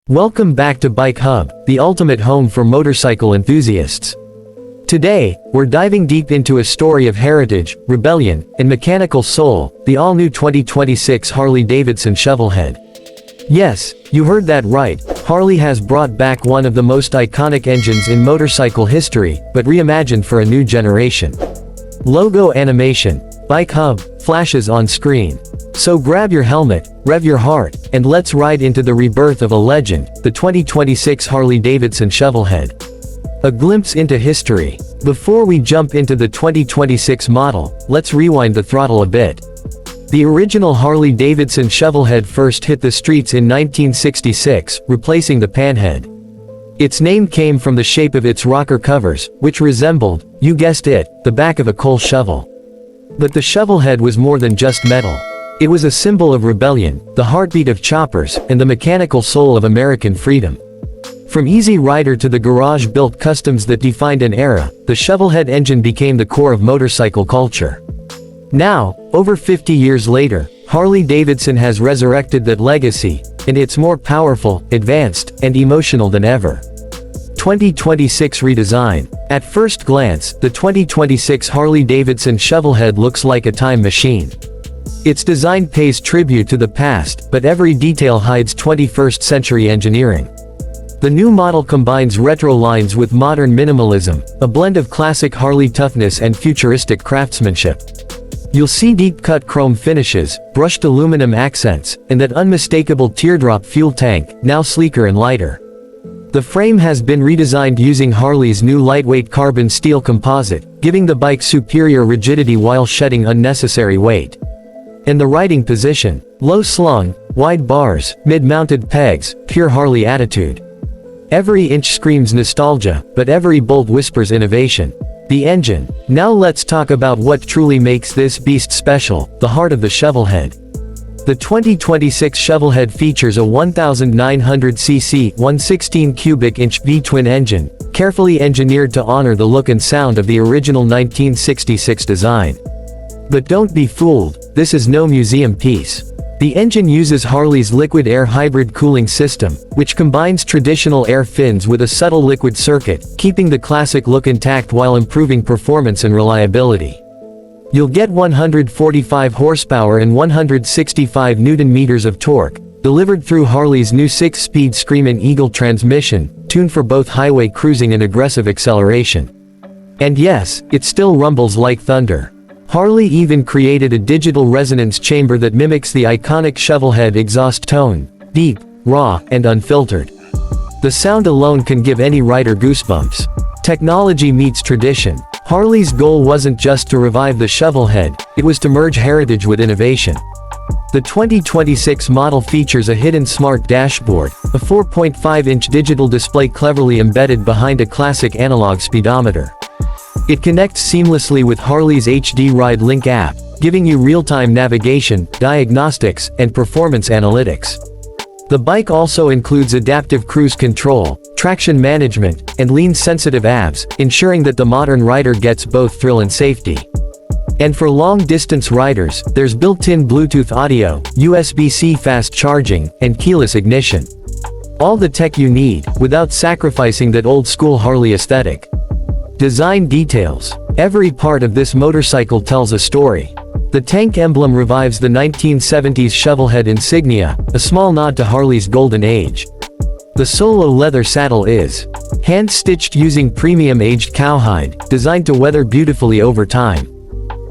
Welcome back to Bike Hub, the ultimate home for motorcycle enthusiasts. Today, we're diving deep into a story of heritage, rebellion, and mechanical soul, the all-new 2026 Harley-Davidson Shovelhead. Yes, you heard that right, Harley has brought back one of the most iconic engines in motorcycle history, but reimagined for a new generation. Logo animation, Bike Hub, flashes on screen. So grab your helmet, rev your heart, and let's ride into the rebirth of a legend, the 2026 Harley-Davidson Shovelhead. A glimpse into history. Before we jump into the 2026 model, let's rewind the throttle a bit. The original Harley-Davidson Shovelhead first hit the streets in 1966, replacing the Panhead. Its name came from the shape of its rocker covers, which resembled, you guessed it, the back of a coal shovel. But the Shovelhead was more than just metal. It was a symbol of rebellion, the heartbeat of choppers, and the mechanical soul of American freedom. From Easy Rider to the garage-built customs that defined an era, the Shovelhead engine became the core of motorcycle culture. Now, over 50 years later, Harley-Davidson has resurrected that legacy, and it's more powerful, advanced, and emotional than ever. 2026 redesign. At first glance, the 2026 Harley-Davidson Shovelhead looks like a time machine. Its design pays tribute to the past, but every detail hides 21st century engineering. The new model combines retro lines with modern minimalism, a blend of classic Harley toughness and futuristic craftsmanship. You'll see deep-cut chrome finishes, brushed aluminum accents, and that unmistakable teardrop fuel tank, now sleeker and lighter. The frame has been redesigned using Harley's new lightweight carbon steel composite, giving the bike superior rigidity while shedding unnecessary weight. And the riding position. Low slung, wide bars, mid-mounted pegs, pure Harley attitude. Every inch screams nostalgia, but every bolt whispers innovation. The engine. Now let's talk about what truly makes this beast special, the heart of the Shovelhead. The 2026 Shovelhead features a 1900cc 116 cubic inch V-twin engine, carefully engineered to honor the look and sound of the original 1966 design. But don't be fooled, this is no museum piece. The engine uses Harley's liquid air hybrid cooling system, which combines traditional air fins with a subtle liquid circuit, keeping the classic look intact while improving performance and reliability. You'll get 145 horsepower and 165 Newton-meters of torque, delivered through Harley's new 6-speed Screamin' Eagle transmission, tuned for both highway cruising and aggressive acceleration. And yes, it still rumbles like thunder. Harley even created a digital resonance chamber that mimics the iconic Shovelhead exhaust tone, deep, raw, and unfiltered. The sound alone can give any rider goosebumps. Technology meets tradition. Harley's goal wasn't just to revive the Shovelhead, it was to merge heritage with innovation. The 2026 model features a hidden smart dashboard, a 4.5-inch digital display cleverly embedded behind a classic analog speedometer. It connects seamlessly with Harley's HD Ride Link app, giving you real-time navigation, diagnostics, and performance analytics. The bike also includes adaptive cruise control, traction management, and lean-sensitive apps, ensuring that the modern rider gets both thrill and safety. And for long-distance riders, there's built-in Bluetooth audio, USB-C fast charging, and keyless ignition. All the tech you need, without sacrificing that old-school Harley aesthetic. Design details. Every part of this motorcycle tells a story. The tank emblem revives the 1970s Shovelhead insignia, a small nod to Harley's golden age. The Solo leather saddle is hand-stitched using premium aged cowhide, designed to weather beautifully over time.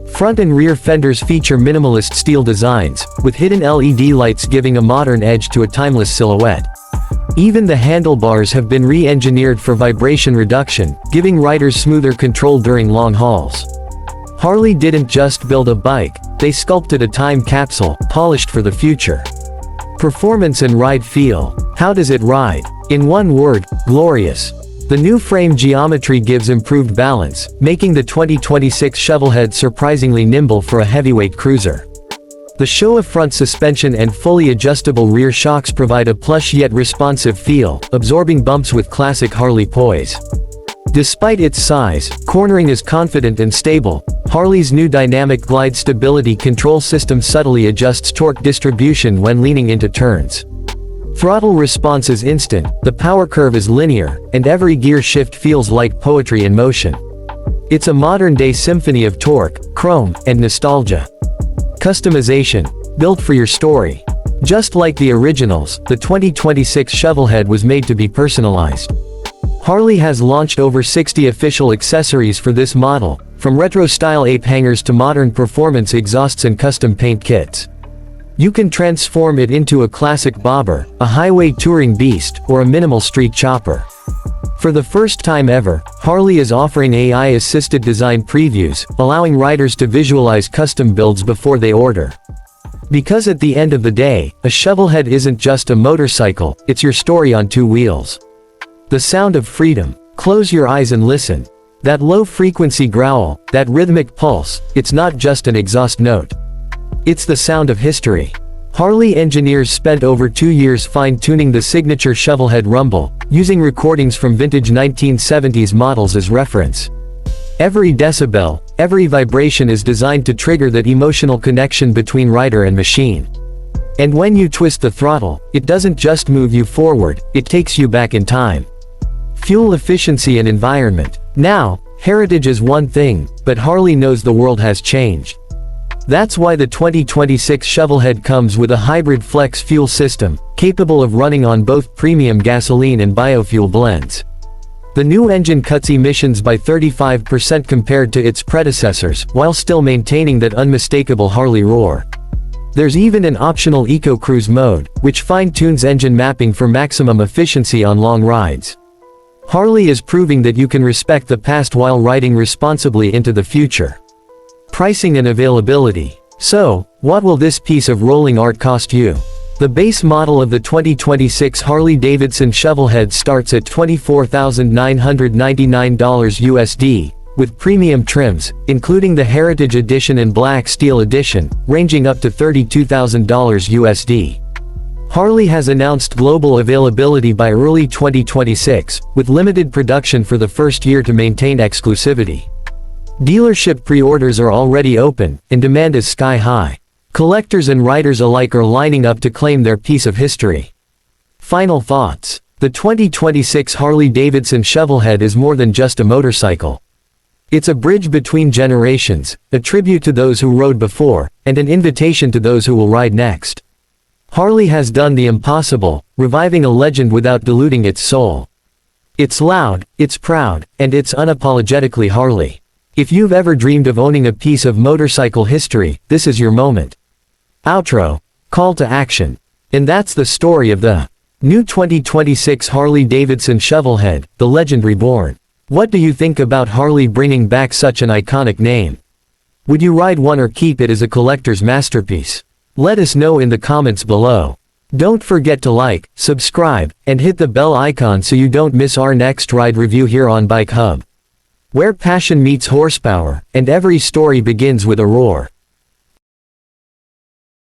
Front and rear fenders feature minimalist steel designs, with hidden LED lights giving a modern edge to a timeless silhouette. Even the handlebars have been re-engineered for vibration reduction, giving riders smoother control during long hauls. Harley didn't just build a bike, they sculpted a time capsule, polished for the future. Performance and ride feel. How does it ride? In one word, glorious. The new frame geometry gives improved balance, making the 2026 Shovelhead surprisingly nimble for a heavyweight cruiser. The Showa front suspension and fully adjustable rear shocks provide a plush yet responsive feel, absorbing bumps with classic Harley poise. Despite its size, cornering is confident and stable. Harley's new dynamic glide stability control system subtly adjusts torque distribution when leaning into turns. Throttle response is instant, the power curve is linear, and every gear shift feels like poetry in motion. It's a modern-day symphony of torque, chrome, and nostalgia. Customization. Built for your story. Just like the originals, the 2026 Shovelhead was made to be personalized. Harley has launched over 60 official accessories for this model, from retro-style ape hangers to modern performance exhausts and custom paint kits. You can transform it into a classic bobber, a highway touring beast, or a minimal street chopper. For the first time ever, Harley is offering AI-assisted design previews, allowing riders to visualize custom builds before they order. Because at the end of the day, a Shovelhead isn't just a motorcycle, it's your story on two wheels. The sound of freedom. Close your eyes and listen. That low-frequency growl, that rhythmic pulse, it's not just an exhaust note. It's the sound of history. Harley engineers spent over 2 years fine-tuning the signature Shovelhead rumble, using recordings from vintage 1970s models as reference. Every decibel, every vibration is designed to trigger that emotional connection between rider and machine. And when you twist the throttle, it doesn't just move you forward, it takes you back in time. Fuel efficiency and environment. Now, heritage is one thing, but Harley knows the world has changed. That's why the 2026 Shovelhead comes with a hybrid flex fuel system, capable of running on both premium gasoline and biofuel blends. The new engine cuts emissions by 35% compared to its predecessors, while still maintaining that unmistakable Harley roar. There's even an optional Eco Cruise mode, which fine-tunes engine mapping for maximum efficiency on long rides. Harley is proving that you can respect the past while riding responsibly into the future. Pricing and availability. So, what will this piece of rolling art cost you? The base model of the 2026 Harley-Davidson Shovelhead starts at $24,999 USD, with premium trims, including the Heritage Edition and Black Steel Edition, ranging up to $32,000 USD. Harley has announced global availability by early 2026, with limited production for the first year to maintain exclusivity. Dealership pre-orders are already open, and demand is sky-high. Collectors and riders alike are lining up to claim their piece of history. Final thoughts. The 2026 Harley-Davidson Shovelhead is more than just a motorcycle. It's a bridge between generations, a tribute to those who rode before, and an invitation to those who will ride next. Harley has done the impossible, reviving a legend without diluting its soul. It's loud, it's proud, and it's unapologetically Harley. If you've ever dreamed of owning a piece of motorcycle history, this is your moment. Outro. Call to action. And that's the story of the new 2026 Harley-Davidson Shovelhead, the legend reborn. What do you think about Harley bringing back such an iconic name? Would you ride one or keep it as a collector's masterpiece? Let us know in the comments below. Don't forget to like, subscribe, and hit the bell icon so you don't miss our next ride review here on Bike Hub. Where passion meets horsepower, and every story begins with a roar.